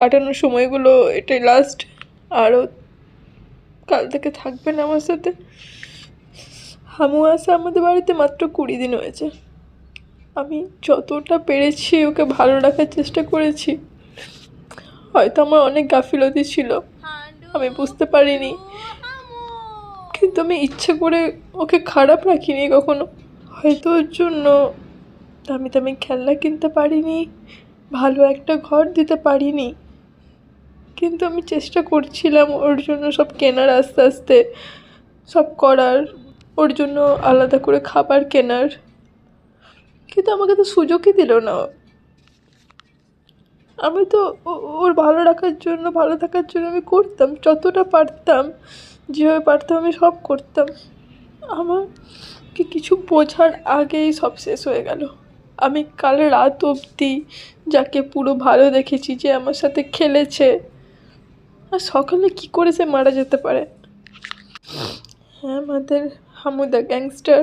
কাটানোর সময়গুলো এটাই লাস্ট, আরও কাল থেকে থাকবে না আমার সাথে। হামু আসা আমাদের বাড়িতে মাত্র 20 দিন হয়েছে। আমি যতটা পেরেছি ওকে ভালো রাখার চেষ্টা করেছি। হয়তো আমার অনেক গাফিলতি ছিল, আমি বুঝতে পারিনি, কিন্তু আমি ইচ্ছে করে ওকে খারাপ রাখিনি কখনো। হয়তো ওর জন্য দামি দামি খেলনা কিনতে পারিনি, ভালো একটা ঘর দিতে পারিনি, কিন্তু আমি চেষ্টা করছিলাম ওর জন্য সব কেনার, আস্তে আস্তে সব করার, ওর জন্য আলাদা করে খাবার কেনার, কিন্তু আমাকে তো সুযোগই দিল না। আমি তো ওর ভালো রাখার জন্য, ভালো থাকার জন্য আমি করতাম যতটা পারতাম, যেভাবে পারতাম আমি সব করতাম। আমার কি কিছু বোঝার আগেই সব শেষ হয়ে গেল। আমি কাল রাত অবধি যাকে পুরো ভালো দেখেছি, যে আমার সাথে খেলেছে, আর সকালে কি করে সে মারা যেতে পারে। হ্যাঁ, আমাদের হামুদা গ্যাংস্টার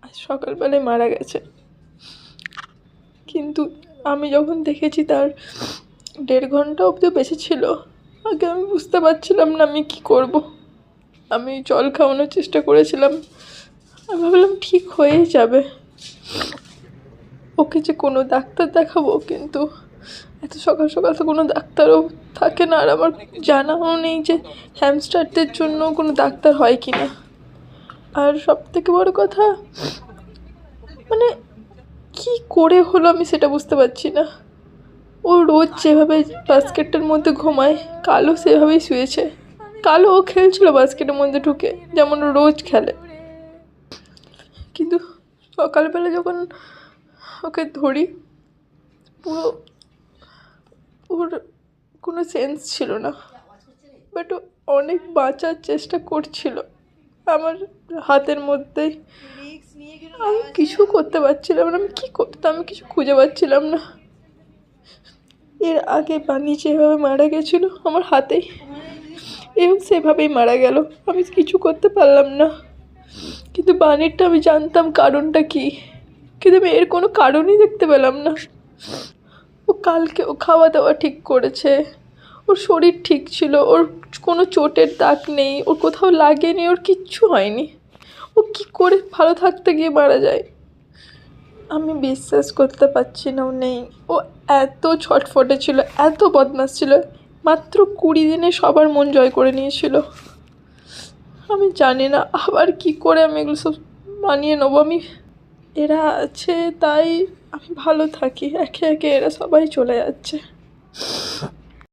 আজ সকালবেলায় মারা গেছে, কিন্তু আমি যখন দেখেছি তার 1.5 ঘন্টা অবধি বেঁচে ছিল, আগে আমি বুঝতে পারছিলাম না আমি কি করব। আমি জল খাওয়ানোর চেষ্টা করেছিলাম, আমি ভাবলাম ঠিক হয়েই যাবে, ওকে যে কোনো ডাক্তার দেখাবো, কিন্তু এত সকাল সকাল তো কোনো ডাক্তারও থাকে না, আর আমার জানাও নেই যে হ্যামস্টারদের জন্য কোনো ডাক্তার হয় কি না। আর সবথেকে বড় কথা, মানে কি করে হলো আমি সেটা বুঝতে পারছি না। ও রোজ যেভাবে বাস্কেটের মধ্যে ঘুমায়, কালও সেভাবেই শুয়েছে। কালও ও খেলছিল বাস্কেটের মধ্যে ঢুকে, যেমন ও রোজ খেলে, কিন্তু সকালবেলা যখন ওকে ধরি, পুরো ওর কোনো সেন্স ছিল না, বাট ও অনেক বাঁচার চেষ্টা করছিল আমার হাতের মধ্যেই। আমি কিছু করতে পারছিলাম না, আমি কী করতাম, আমি কিছু খুঁজে পাচ্ছিলাম না। এর আগে বানি যেভাবে মারা গেছিলো আমার হাতেই, এও সেভাবেই মারা গেল, আমি কিছু করতে পারলাম না। কিন্তু বানিরটা আমি জানতাম কারণটা কী, কিন্তু আমি এর কোনো কারণই দেখতে পেলাম না। ও কালকে ও খাওয়া দাওয়া ঠিক করেছে, ওর শরীর ঠিক ছিল, ওর কোনো চোটের দাগ নেই, ওর কোথাও লাগেনি, ওর কিচ্ছু হয়নি, ও কী করে ভালো থাকতে গিয়ে মারা যায়। আমি বিশ্বাস করতে পারছি না ও নেই। ও এত ছটফটে ছিল, এত বদমাশ ছিল, মাত্র 20 দিনে সবার মন জয় করে নিয়েছিল। আমি জানি না আবার কি করে আমি এগুলো সব মানিয়ে নেবো। এরা আছে তাই আমি ভালো থাকি, একে একে এরা সবাই চলে যাচ্ছে।